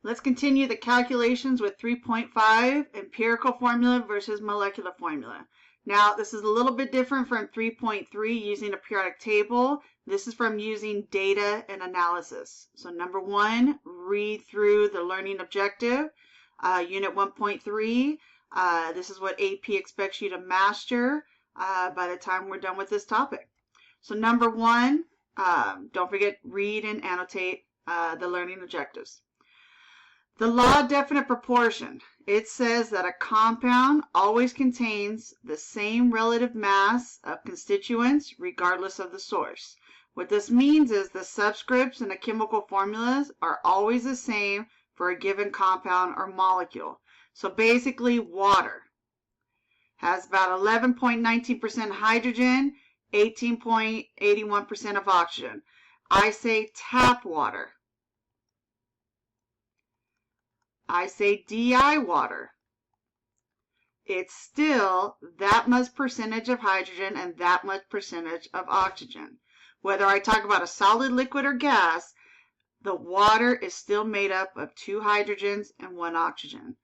Let's continue the calculations with 3.5, empirical formula versus molecular formula. Now, this is a little bit different from 3.3 using a periodic table. This is from using data and analysis. So number one, read through the learning objective, unit 1.3. This is what AP expects you to master by the time we're done with this topic. So number one, don't forget, read and annotate the learning objectives. The law of definite proportion, it says that a compound always contains the same relative mass of constituents regardless of the source. What this means is the subscripts in a chemical formulas are always the same for a given compound or molecule. So basically, water has about 11.19% hydrogen, 18.81% of oxygen. I say tap water. I say DI water. It's still that much percentage of hydrogen and that much percentage of oxygen. Whether I talk about a solid, liquid, or gas, the water is still made up of 2 hydrogens and 1 oxygen.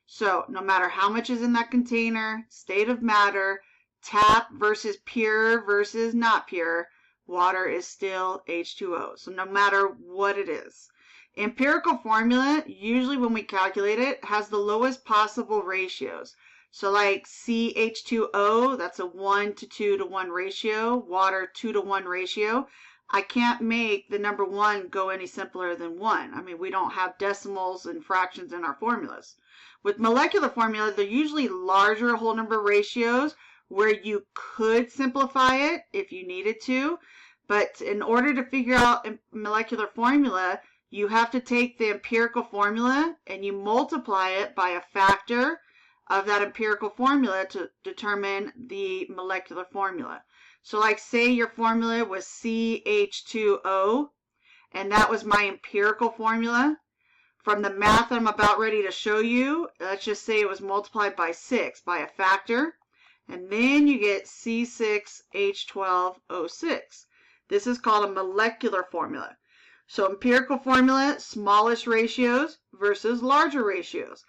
So no matter how much is in that container, state of matter, tap versus pure versus not pure, water is still H2O. So no matter what it is. Empirical formula, usually when we calculate it, has the lowest possible ratios. So like CH2O, that's a 1 to 2 to 1 ratio, water 2 to 1 ratio. I can't make the number 1 go any simpler than 1. I mean, we don't have decimals and fractions in our formulas. With molecular formula, they're usually larger whole number ratios where you could simplify it if you needed to. But in order to figure out molecular formula, you have to take the empirical formula and you multiply it by a factor of that empirical formula to determine the molecular formula. So like say your formula was CH2O, and that was my empirical formula. From the math I'm about ready to show you, let's just say it was multiplied by 6 by a factor, and then you get C6H12O6. This is called a molecular formula. So empirical formula, smallest ratios versus larger ratios.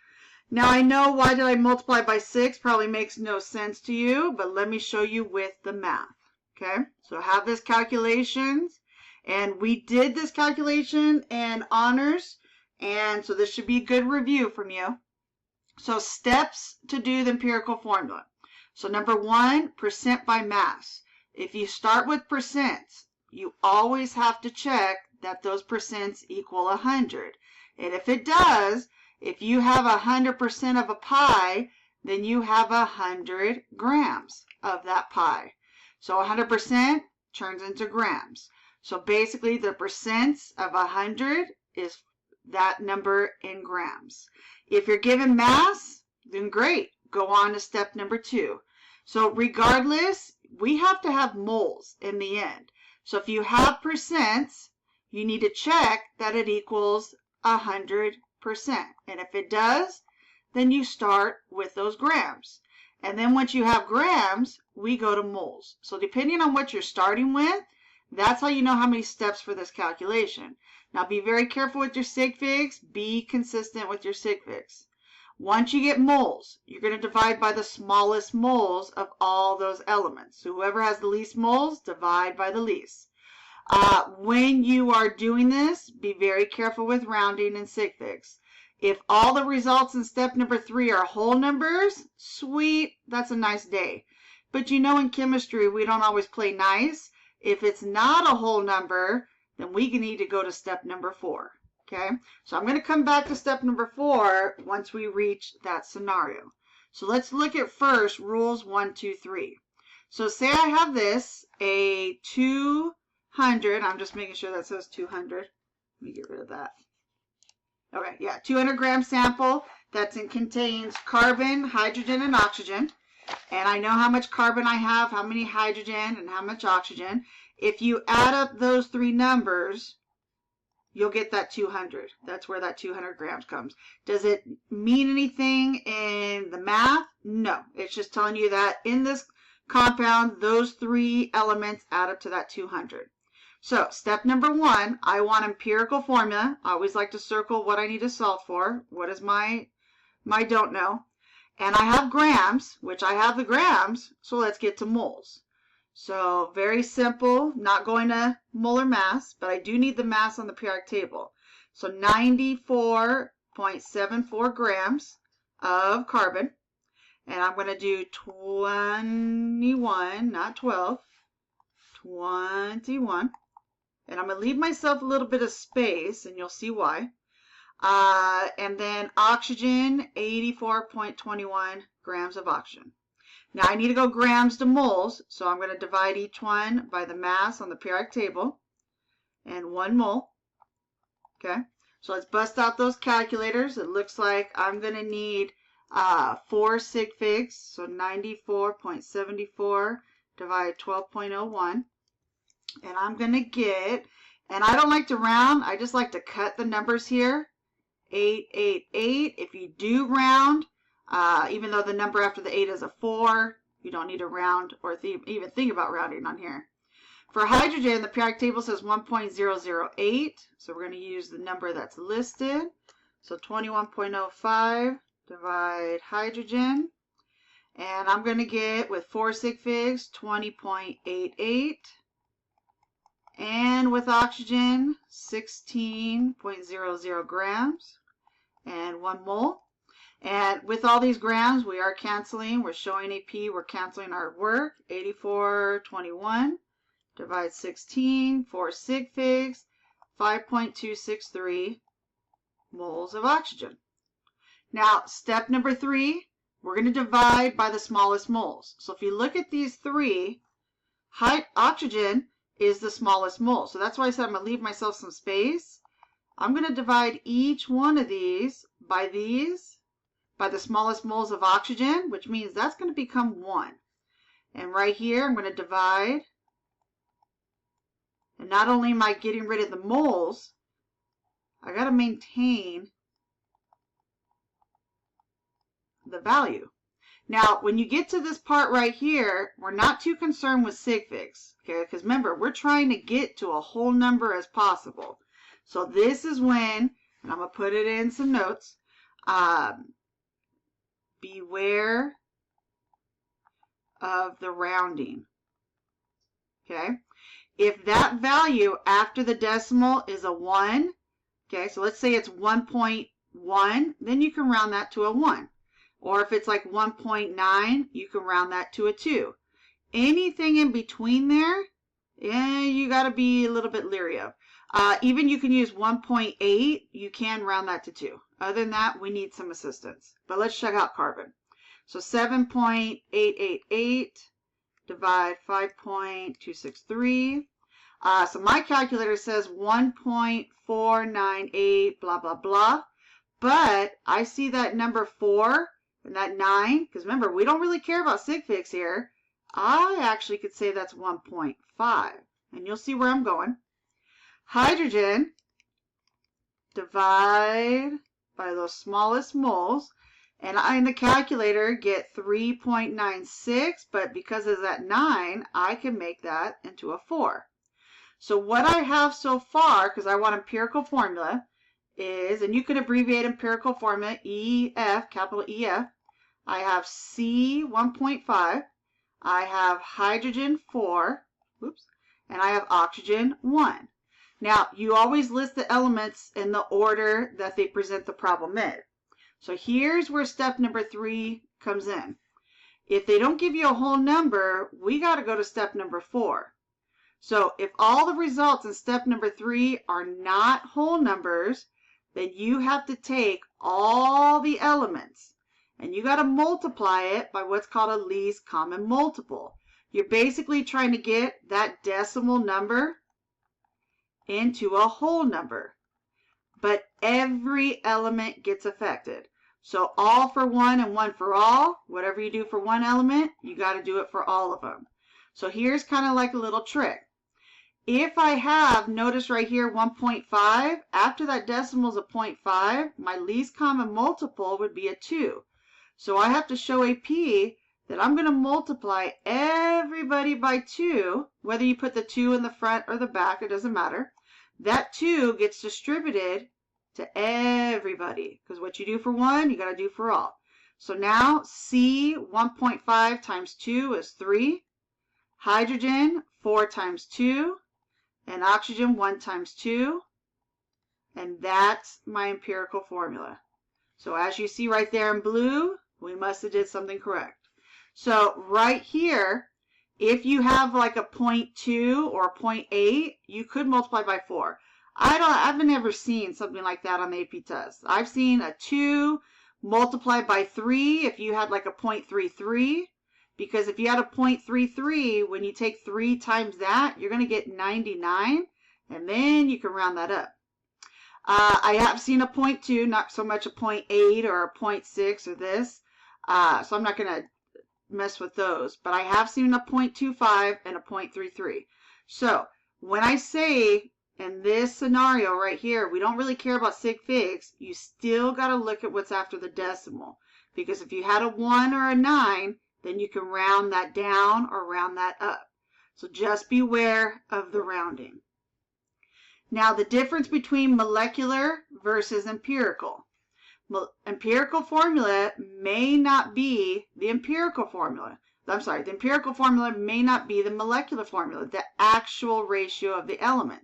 Now I know why did I multiply by 6 probably makes no sense to you, but let me show you with the math. Okay, so I have this calculations, and we did this calculation in honors, and so this should be a good review from you. So steps to do the empirical formula. So number 1, percent by mass. If you start with percents, you always have to check that those percents equal 100. And if it does, if you have 100% of a pie, then you have 100 grams of that pie. So 100% turns into grams. So basically the percents of 100 is that number in grams. If you're given mass, then great. Go on to step number 2. So regardless, we have to have moles in the end. So if you have percents, you need to check that it equals 100%. And if it does, then you start with those grams. And then once you have grams, we go to moles. So depending on what you're starting with, that's how you know how many steps for this calculation. Now be very careful with your sig figs. Be consistent with your sig figs. Once you get moles, you're going to divide by the smallest moles of all those elements. So whoever has the least moles, divide by the least. When you are doing this, be very careful with rounding and sig figs. If all the results in step number 3 are whole numbers, sweet, that's a nice day. But you know in chemistry, we don't always play nice. If it's not a whole number, then we need to go to step number 4. Okay, so I'm going to come back to step number 4 once we reach that scenario. So let's look at first rules 1, 2, 3. So say I have this, a 200, I'm just making sure that says 200. Let me get rid of that. Okay, yeah, 200 gram sample that contains carbon, hydrogen, and oxygen. And I know how much carbon I have, how many hydrogen, and how much oxygen. If you add up those 3 numbers, you'll get that 200. That's where that 200 grams comes. Does it mean anything in the math? No. It's just telling you that in this compound, those 3 elements add up to that 200. So step number 1, I want empirical formula. I always like to circle what I need to solve for. What is my don't know? And I have grams, which I have the grams, so let's get to moles. So very simple, not going to molar mass, but I do need the mass on the periodic table. So 94.74 grams of carbon. And I'm going to do 21, not 12, 21. And I'm going to leave myself a little bit of space, and you'll see why. And then oxygen, 84.21 grams of oxygen. Now I need to go grams to moles, so I'm going to divide each one by the mass on the periodic table, and 1 mole. Okay, so let's bust out those calculators. It looks like I'm going to need 4 sig figs, so 94.74 divide 12.01. And I'm going to get, and I don't like to round, I just like to cut the numbers here, 888. If you do round, even though the number after the 8 is a 4, you don't need to round or even think about rounding on here. For hydrogen, the periodic table says 1.008, so we're going to use the number that's listed. So 21.05 divide hydrogen, and I'm going to get, with 4 sig figs, 20.88. And with oxygen, 16.00 grams and 1 mole. And with all these grams, we are canceling. We're showing AP. We're canceling our work. 84.21 divide 16, 4 sig figs, 5.263 moles of oxygen. Now, step number 3, we're going to divide by the smallest moles. So if you look at these 3, oxygen is the smallest mole. So that's why I said I'm going to leave myself some space. I'm going to divide each one of these by the smallest moles of oxygen, which means that's going to become 1. And right here, I'm going to divide. And not only am I getting rid of the moles, I got to maintain the value. Now, when you get to this part right here, we're not too concerned with sig figs, okay? Because remember, we're trying to get to a whole number as possible. So this is when, and I'm going to put it in some notes, beware of the rounding, okay? If that value after the decimal is a 1, okay, so let's say it's 1.1, then you can round that to a 1. Or if it's like 1.9, you can round that to a 2. Anything in between there, you got to be a little bit leery of. Even you can use 1.8, you can round that to 2. Other than that, we need some assistance. But let's check out carbon. So 7.888 divide 5.263. So my calculator says 1.498, blah, blah, blah. But I see that number 4 and that 9, because remember, we don't really care about sig figs here. I actually could say that's 1.5, and you'll see where I'm going. Hydrogen, divide by those smallest moles, and I in the calculator get 3.96, but because it's at 9, I can make that into a 4. So what I have so far, because I want empirical formula, is, and you can abbreviate empirical formula, EF, capital EF. I have C 1.5, I have hydrogen 4, and I have oxygen 1. Now, you always list the elements in the order that they present the problem in. So here's where step number 3 comes in. If they don't give you a whole number, we got to go to step number 4. So if all the results in step number 3 are not whole numbers, then you have to take all the elements and you got to multiply it by what's called a least common multiple. You're basically trying to get that decimal number into a whole number. But every element gets affected. So all for one and one for all. Whatever you do for one element, you got to do it for all of them. So here's kind of like a little trick. If I have, notice right here, 1.5, after that decimal is a 0.5, my least common multiple would be a 2. So I have to show AP then I'm going to multiply everybody by 2, whether you put the 2 in the front or the back, it doesn't matter. That 2 gets distributed to everybody, because what you do for one, you got to do for all. So now C 1.5 times 2 is 3, hydrogen 4 times 2, and oxygen 1 times 2, and that's my empirical formula. So as you see right there in blue, we must have did something correct. So right here, if you have like a 0.2 or a 0.8, you could multiply by 4. I've never seen something like that on the AP test. I've seen a 2 multiplied by 3 if you had like a 0.33, because if you had a 0.33, when you take 3 times that, you're going to get 99, and then you can round that up. I have seen a 0.2, not so much a 0.8 or a 0.6 or this, so I'm not going to mess with those, but I have seen a 0.25 and a 0.33. So when I say in this scenario right here, we don't really care about sig figs, you still got to look at what's after the decimal, because if you had a 1 or a 9, then you can round that down or round that up. So just beware of the rounding. Now the difference between molecular versus empirical. Empirical formula may not be the empirical formula. I'm sorry, the empirical formula may not be the molecular formula, the actual ratio of the element.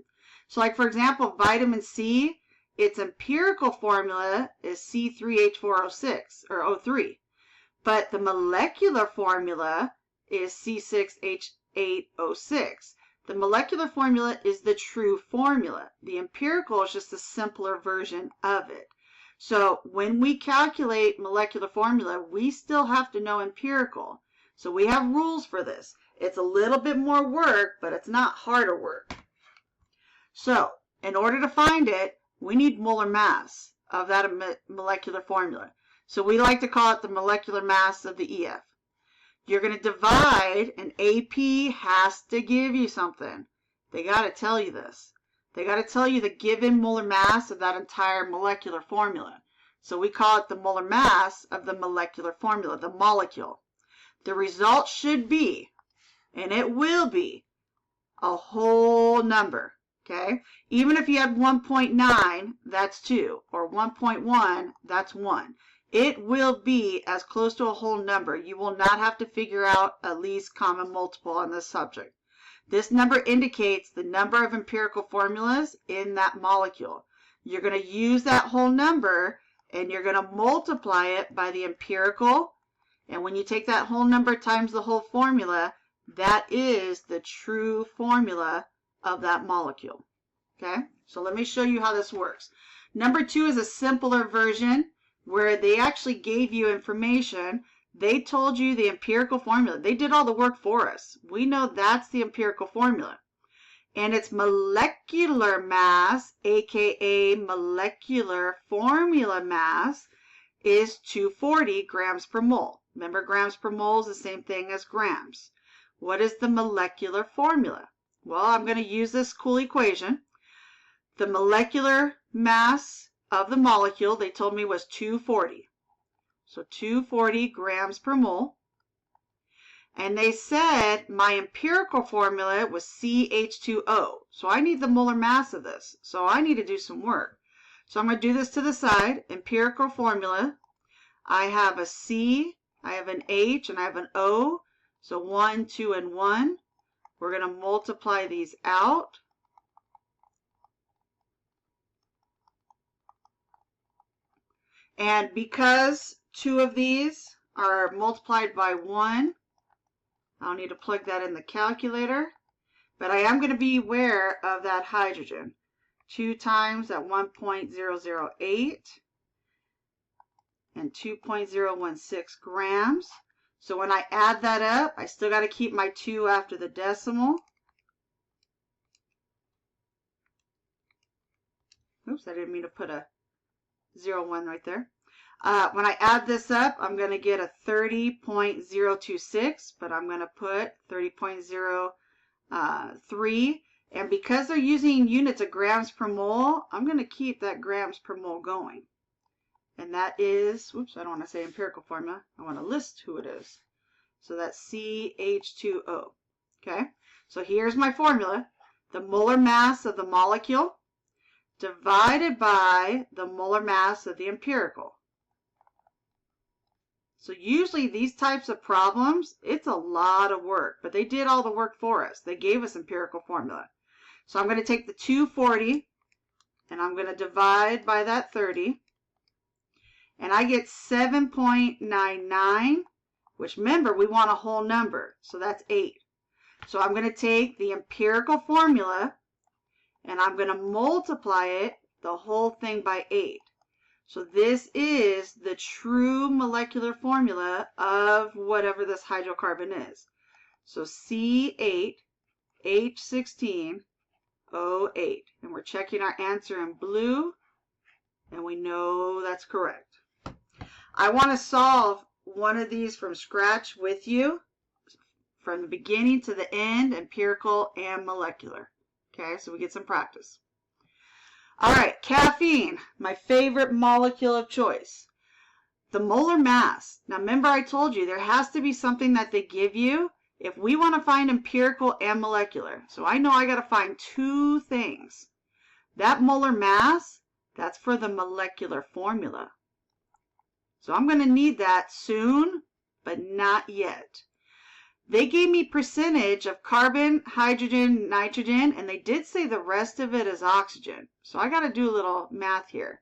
So like for example, vitamin C, its empirical formula is C3H4O6 or O3. But the molecular formula is C6H8O6. The molecular formula is the true formula. The empirical is just a simpler version of it. So when we calculate molecular formula, we still have to know empirical. So we have rules for this. It's a little bit more work, but it's not harder work. So in order to find it, we need molar mass of that molecular formula. So we like to call it the molecular mass of the EF. You're going to divide, and AP has to give you something. They got to tell you this. They got to tell you the given molar mass of that entire molecular formula. So we call it the molar mass of the molecular formula, the molecule. The result should be, and it will be, a whole number. Okay? Even if you had 1.9, that's 2, or 1.1, that's 1. It will be as close to a whole number. You will not have to figure out a least common multiple on this subject. This number indicates the number of empirical formulas in that molecule. You're going to use that whole number and you're going to multiply it by the empirical. And when you take that whole number times the whole formula, that is the true formula of that molecule. Okay? So let me show you how this works. Number 2 is a simpler version where they actually gave you information. They told you the empirical formula. They did all the work for us. We know that's the empirical formula. And its molecular mass, aka molecular formula mass, is 240 grams per mole. Remember, grams per mole is the same thing as grams. What is the molecular formula? Well, I'm going to use this cool equation. The molecular mass of the molecule, they told me, was 240. So 240 grams per mole. And they said my empirical formula was CH2O. So I need the molar mass of this. So I need to do some work. So I'm going to do this to the side. Empirical formula. I have a C, I have an H, and I have an O. So 1, 2, and 1. We're going to multiply these out. And because 2 of these are multiplied by 1, I'll need to plug that in the calculator. But I am going to be aware of that hydrogen. 2 times at 1.008 and 2.016 grams. So when I add that up, I still got to keep my 2 after the decimal. Oops, I didn't mean to put a 0.1 right there. When I add this up, I'm going to get a 30.026, but I'm going to put 30.03. And because they're using units of grams per mole, I'm going to keep that grams per mole going. And that is, oops, I don't want to say empirical formula. I want to list who it is. So that's CH2O. Okay, so here's my formula. The molar mass of the molecule divided by the molar mass of the empirical. So usually these types of problems, it's a lot of work, but they did all the work for us. They gave us empirical formula. So I'm going to take the 240 and I'm going to divide by that 30. And I get 7.99, which remember, we want a whole number. So that's 8. So I'm going to take the empirical formula and I'm going to multiply it, the whole thing, by 8. So this is the true molecular formula of whatever this hydrocarbon is. So C8H16O8. And we're checking our answer in blue, and we know that's correct. I want to solve one of these from scratch with you, from the beginning to the end, empirical and molecular. Okay, so we get some practice. All right, caffeine, my favorite molecule of choice. The molar mass. Now remember I told you there has to be something that they give you if we want to find empirical and molecular. So I know I got to find two things. That molar mass, that's for the molecular formula. So I'm going to need that soon, but not yet. They gave me percentage of carbon, hydrogen, nitrogen, and they did say the rest of it is oxygen. So I got to do a little math here.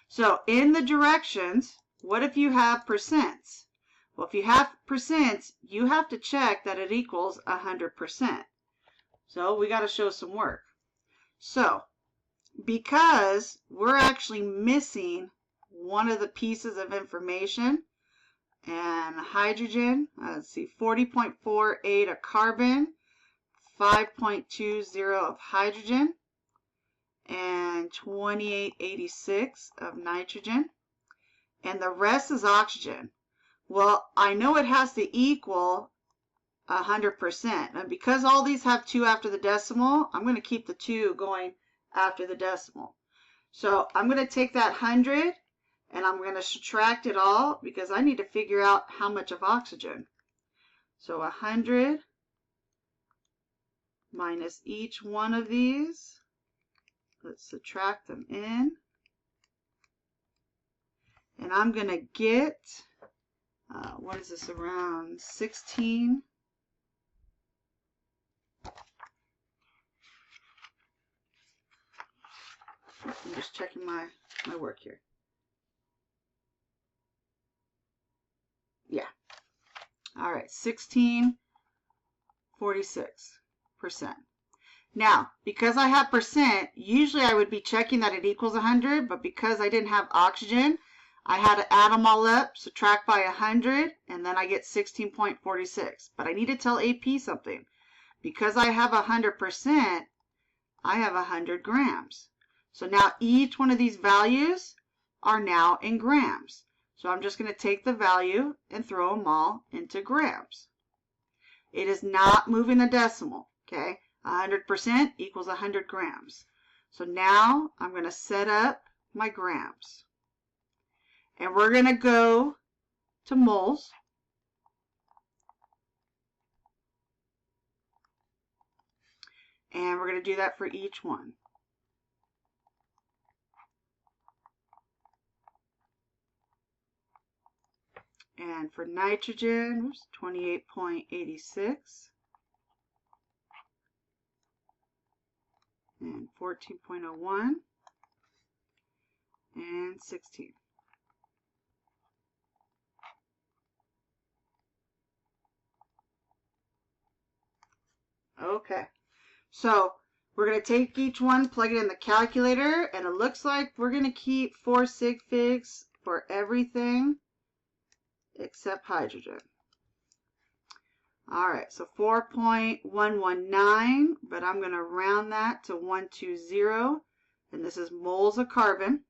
So in the directions, what if you have percents? Well, if you have percents, you have to check that it equals 100%. So we got to show some work. So because we're actually missing one of the pieces of information, and hydrogen, let's see, 40.48 of carbon, 5.20 of hydrogen, and 2886 of nitrogen, and the rest is oxygen. Well, I know it has to equal 100%, and because all these have 2 after the decimal, I'm going to keep the 2 going after the decimal. So I'm going to take that 100 and I'm going to subtract it all because I need to figure out how much of oxygen. So 100 minus each one of these. Let's subtract them in. And I'm going to get, what is this, around 16? I'm just checking my work here. Yeah. All right, 16.46%. Now, because I have percent, usually I would be checking that it equals 100, but because I didn't have oxygen, I had to add them all up, subtract by 100, and then I get 16.46. But I need to tell AP something. Because I have 100%, I have 100 grams. So now each one of these values are now in grams. So I'm just going to take the value and throw them all into grams. It is not moving the decimal, okay? 100% equals 100 grams. So now I'm going to set up my grams. And we're going to go to moles. And we're going to do that for each one. And for nitrogen, 28.86 and 14.01 and 16. Okay, so we're going to take each one, plug it in the calculator, and it looks like we're going to keep 4 sig figs for everything except hydrogen. All right, so 4.119, but I'm going to round that to 120, and this is moles of carbon.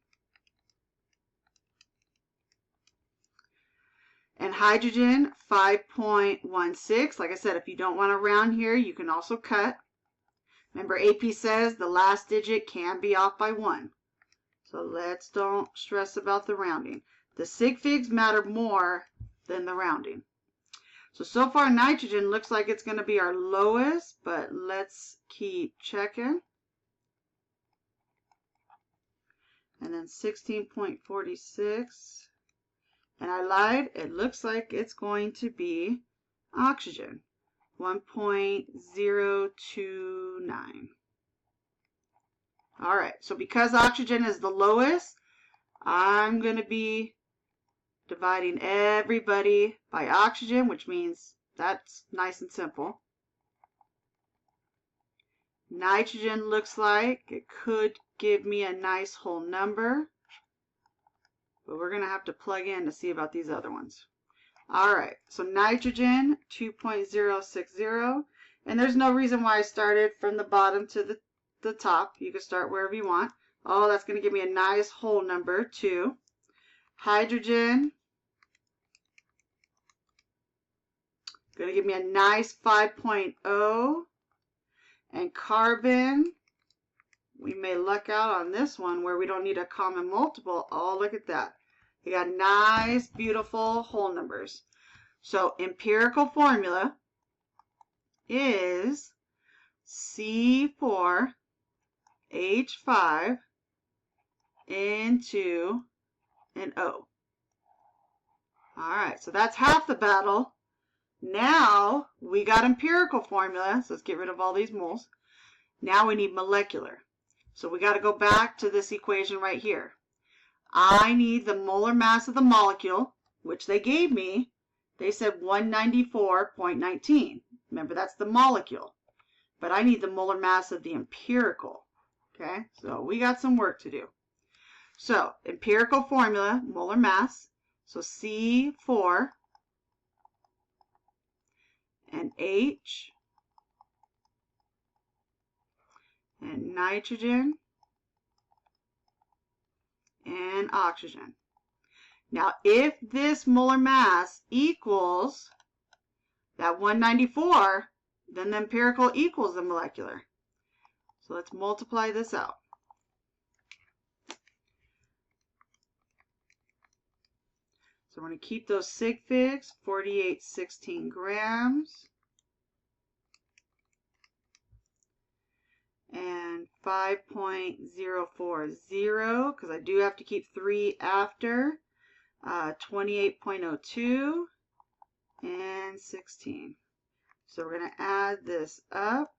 And hydrogen, 5.16. Like I said, if you don't want to round here, you can also cut. Remember, AP says the last digit can be off by 1. So let's don't stress about the rounding. The sig figs matter more than the rounding. So far nitrogen looks like it's going to be our lowest, but let's keep checking. And then 16.46. And I lied. It looks like it's going to be oxygen. 1.029. All right, so because oxygen is the lowest, I'm going to be dividing everybody by oxygen, which means that's nice and simple. Nitrogen looks like it could give me a nice whole number, but we're going to have to plug in to see about these other ones. All right, so nitrogen, 2.060, and there's no reason why I started from the bottom to the top. You can start wherever you want. Oh, that's going to give me a nice whole number, 2. Hydrogen, going to give me a nice 5.0. And carbon, we may luck out on this one where we don't need a common multiple. Oh, look at that. You got nice, beautiful whole numbers. So empirical formula is C4H5 into an O. All right, so that's half the battle. Now we got empirical formula, so let's get rid of all these moles. Now we need molecular. So we got to go back to this equation right here. I need the molar mass of the molecule, which they gave me. They said 194.19. Remember, that's the molecule. But I need the molar mass of the empirical. Okay, so we got some work to do. So empirical formula, molar mass. So C4 and H and nitrogen and oxygen. Now, if this molar mass equals that 194, then the empirical equals the molecular. So let's multiply this out. So we're going to keep those sig figs, 4816 grams. And 5.040, because I do have to keep 3 after, 28.02, and 16. So we're going to add this up,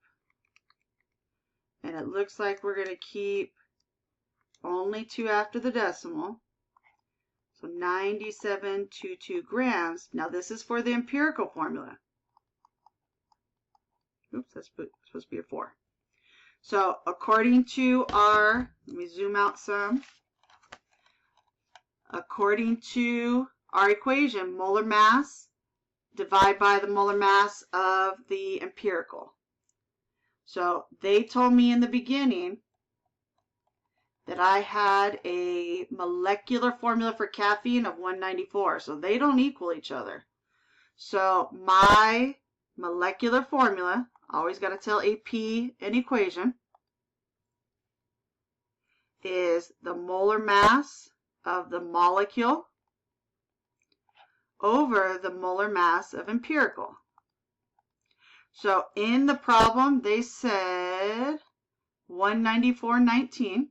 and it looks like we're going to keep only 2 after the decimal. So 9722 grams. Now this is for the empirical formula. Oops, that's supposed to be a 4. So according to our, let me zoom out some. According to our equation, molar mass divide by the molar mass of the empirical. So they told me in the beginning that I had a molecular formula for caffeine of 194. So they don't equal each other. So my molecular formula, always got to tell AP an equation, is the molar mass of the molecule over the molar mass of empirical. So in the problem, they said 194.19.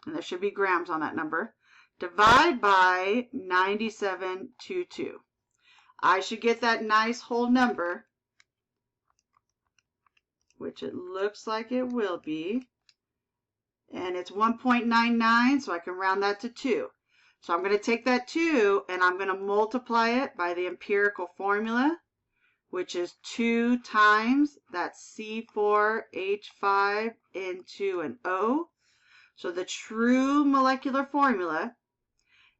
And there should be grams on that number. Divide by 9722. I should get that nice whole number, which it looks like it will be. And it's 1.99, so I can round that to 2. So I'm going to take that 2 and I'm going to multiply it by the empirical formula, which is 2 times that C4H5 into an O. So the true molecular formula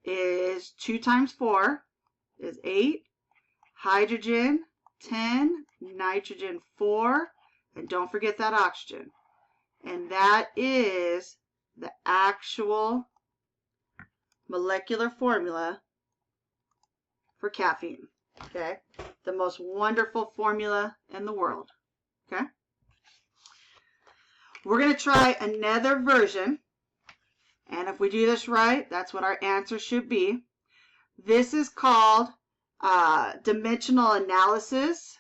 is 2 times 4 is 8, hydrogen 10, nitrogen 4, and don't forget that oxygen. And that is the actual molecular formula for caffeine. Okay? The most wonderful formula in the world. Okay? We're going to try another version. And if we do this right, that's what our answer should be. This is called dimensional analysis,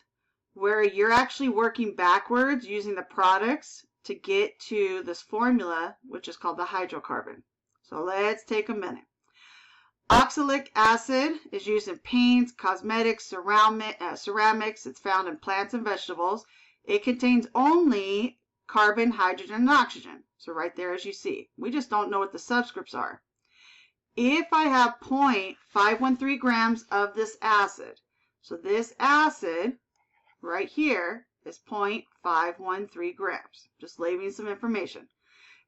where you're actually working backwards using the products to get to this formula, which is called the hydrocarbon. So let's take a minute. Oxalic acid is used in paints, cosmetics, ceramics. It's found in plants and vegetables. It contains only carbon, hydrogen, and oxygen. So right there, as you see, we just don't know what the subscripts are. If I have 0.513 grams of this acid, so this acid right here is 0.513 grams, just leaving some information.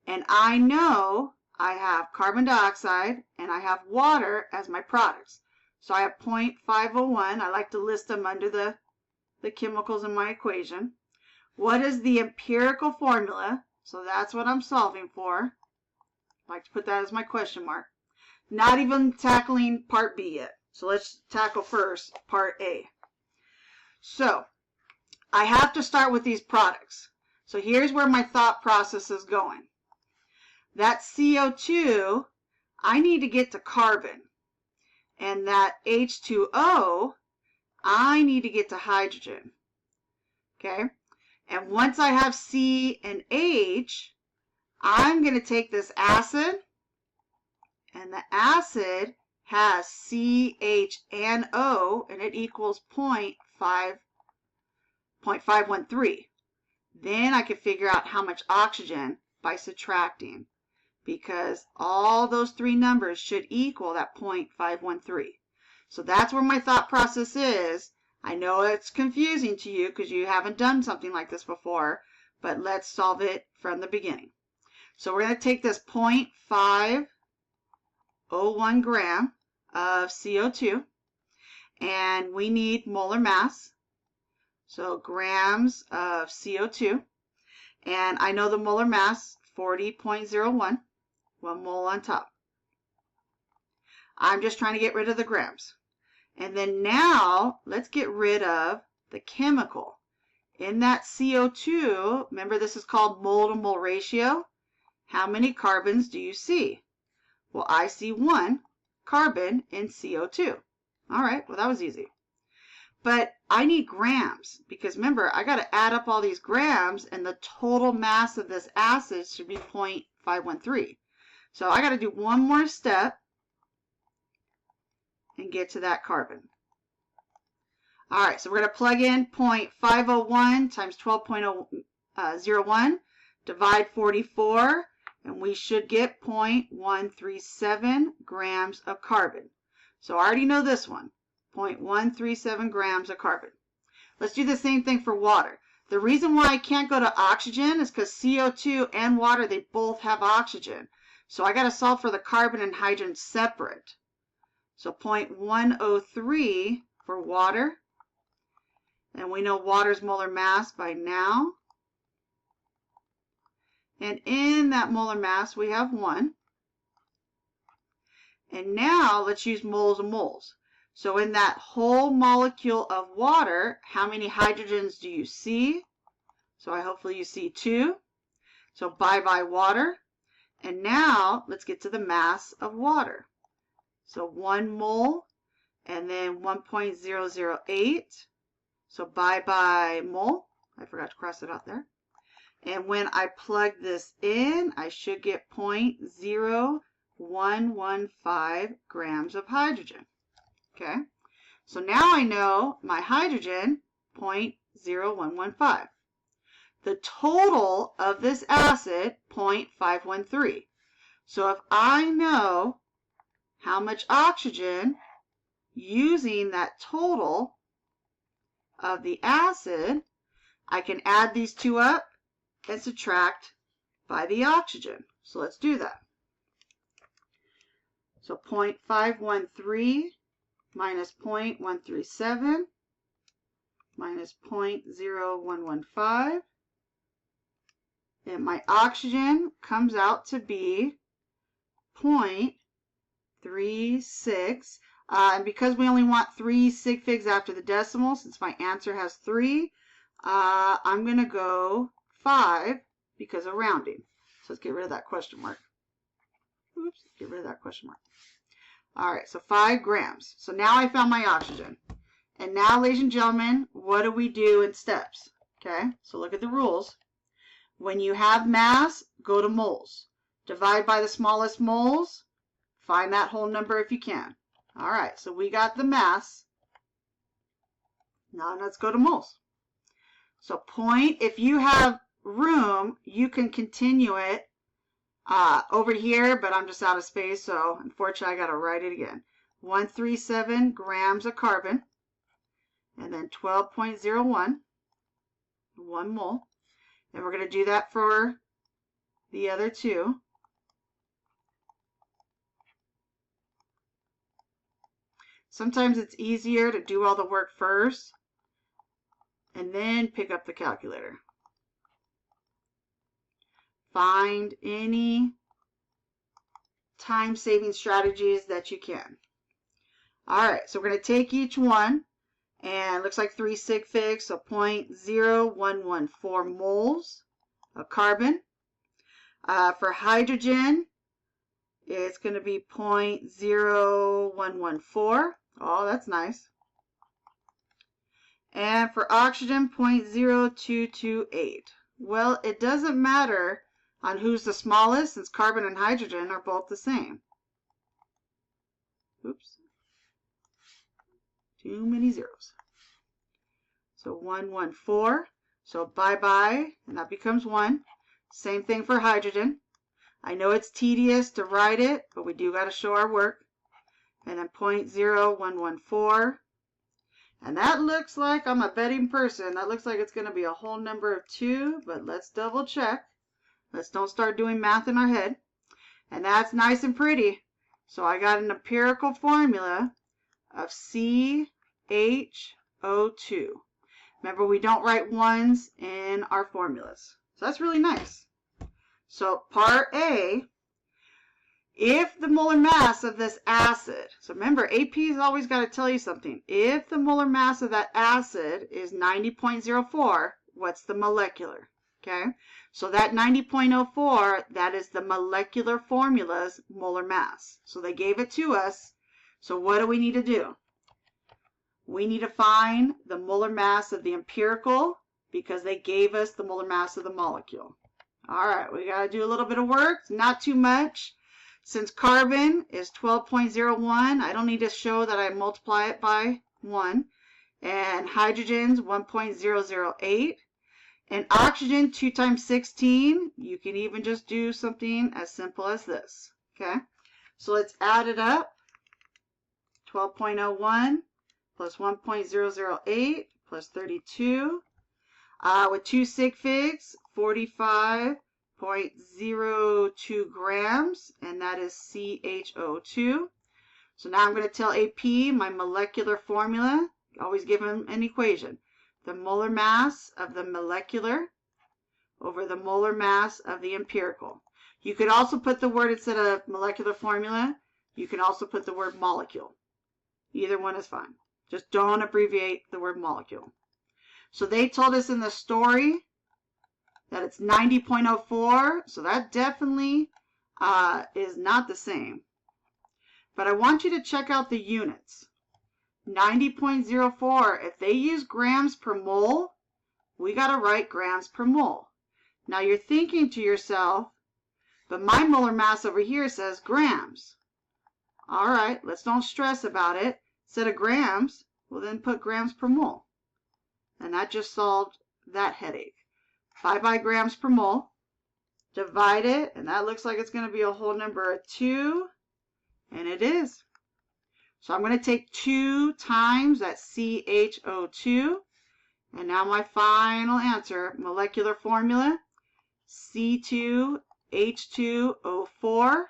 And I know I have carbon dioxide and I have water as my products. So I have 0.501. I like to list them under the chemicals in my equation. What is the empirical formula? So that's what I'm solving for. I like to put that as my question mark. Not even tackling part B yet. So let's tackle first part A. So I have to start with these products. So here's where my thought process is going. That CO2, I need to get to carbon. And that H2O, I need to get to hydrogen. Okay? And once I have C and H, I'm going to take this acid, and the acid has C, H, and O, and it equals 0.513. Then I can figure out how much oxygen by subtracting, because all those three numbers should equal that 0.513. So that's where my thought process is. I know it's confusing to you because you haven't done something like this before, but let's solve it from the beginning. So we're going to take this 0.501 gram of CO2, and we need molar mass, so grams of CO2, and I know the molar mass, 40.01, 1 mole on top. I'm just trying to get rid of the grams. And then now, let's get rid of the chemical. In that CO2, remember this is called mole to mole ratio. How many carbons do you see? Well, I see 1 carbon in CO2. All right, well, that was easy. But I need grams, because remember, I got to add up all these grams, and the total mass of this acid should be 0.513. So I got to do one more step and get to that carbon. All right, so we're going to plug in 0.501 times 12.01, divide 44, and we should get 0.137 grams of carbon. So I already know this one, 0.137 grams of carbon. Let's do the same thing for water. The reason why I can't go to oxygen is because CO2 and water, they both have oxygen. So I got to solve for the carbon and hydrogen separate. So 0.103 for water. And we know water's molar mass by now. And in that molar mass, we have 1. And now let's use moles and moles. So in that whole molecule of water, how many hydrogens do you see? So hopefully you see 2. So bye-bye water. And now let's get to the mass of water. So 1 mole and then 1.008. So bye-bye mole. I forgot to cross it out there. And when I plug this in, I should get 0.0115 grams of hydrogen. Okay, so now I know my hydrogen, 0.0115. The total of this acid, 0.513. So if I know how much oxygen using that total of the acid, I can add these two up and subtract by the oxygen. So let's do that. So 0.513 minus 0.137 minus 0.0115. And my oxygen comes out to be 0.36. And because we only want 3 sig figs after the decimal, since my answer has 3, I'm going to go 5 because of rounding. So let's get rid of that question mark. Oops, get rid of that question mark. All right, so 5 grams. So now I found my oxygen. And now, ladies and gentlemen, what do we do in steps? Okay, so look at the rules. When you have mass, go to moles. Divide by the smallest moles. Find that whole number if you can. All right, so we got the mass. Now let's go to moles. So if you have room, you can continue it over here, but I'm just out of space, so unfortunately I got to write it again. 137 grams of carbon, and then 12.01, 1 mole. And we're going to do that for the other two. Sometimes it's easier to do all the work first and then pick up the calculator. Find any time-saving strategies that you can. All right, so we're going to take each one, and it looks like 3 sig figs, so 0.0114 moles of carbon. For hydrogen, it's going to be 0.0114. Oh, that's nice. And for oxygen, 0.0228. Well, it doesn't matter on who's the smallest, since carbon and hydrogen are both the same. Oops. Too many zeros. So 114. So bye-bye, and that becomes 1. Same thing for hydrogen. I know it's tedious to write it, but we do got to show our work. And then 0.0114. And that looks like, I'm a betting person, that looks like it's going to be a whole number of 2, but let's double check. Let's don't start doing math in our head. And that's nice and pretty. So I got an empirical formula of CHO2. Remember, we don't write ones in our formulas. So that's really nice. So part A, if the molar mass of this acid, so remember, AP's always got to tell you something. If the molar mass of that acid is 90.04, what's the molecular? Okay, so that 90.04, that is the molecular formula's molar mass. So they gave it to us. So what do we need to do? We need to find the molar mass of the empirical because they gave us the molar mass of the molecule. All right, we got to do a little bit of work, not too much. Since carbon is 12.01, I don't need to show that I multiply it by 1. And hydrogen's 1.008. And oxygen, 2 times 16, you can even just do something as simple as this. Okay, so let's add it up. 12.01 plus 1.008 plus 32. With 2 sig figs, 45.02 grams, and that is CHO2. So now I'm going to tell AP my molecular formula. Always give them an equation. The molar mass of the molecular over the molar mass of the empirical. You could also put the word, instead of molecular formula, you can also put the word molecule. Either one is fine. Just don't abbreviate the word molecule. So they told us in the story that it's 90.04, so that definitely is not the same. But I want you to check out the units. 90.04, if they use grams per mole, we got to write grams per mole. Now you're thinking to yourself, but my molar mass over here says grams. All right, let's don't stress about it. Instead of grams, we'll then put grams per mole. And that just solved that headache. 5 grams per mole. Divide it, and that looks like it's going to be a whole number of 2. And it is. So I'm going to take 2 times that CHO2. And now my final answer, molecular formula, C2H2O4.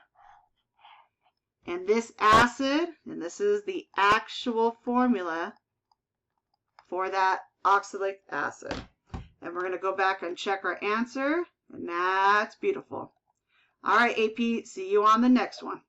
And this acid, and this is the actual formula for that oxalic acid. And we're going to go back and check our answer. And that's beautiful. All right, AP, see you on the next one.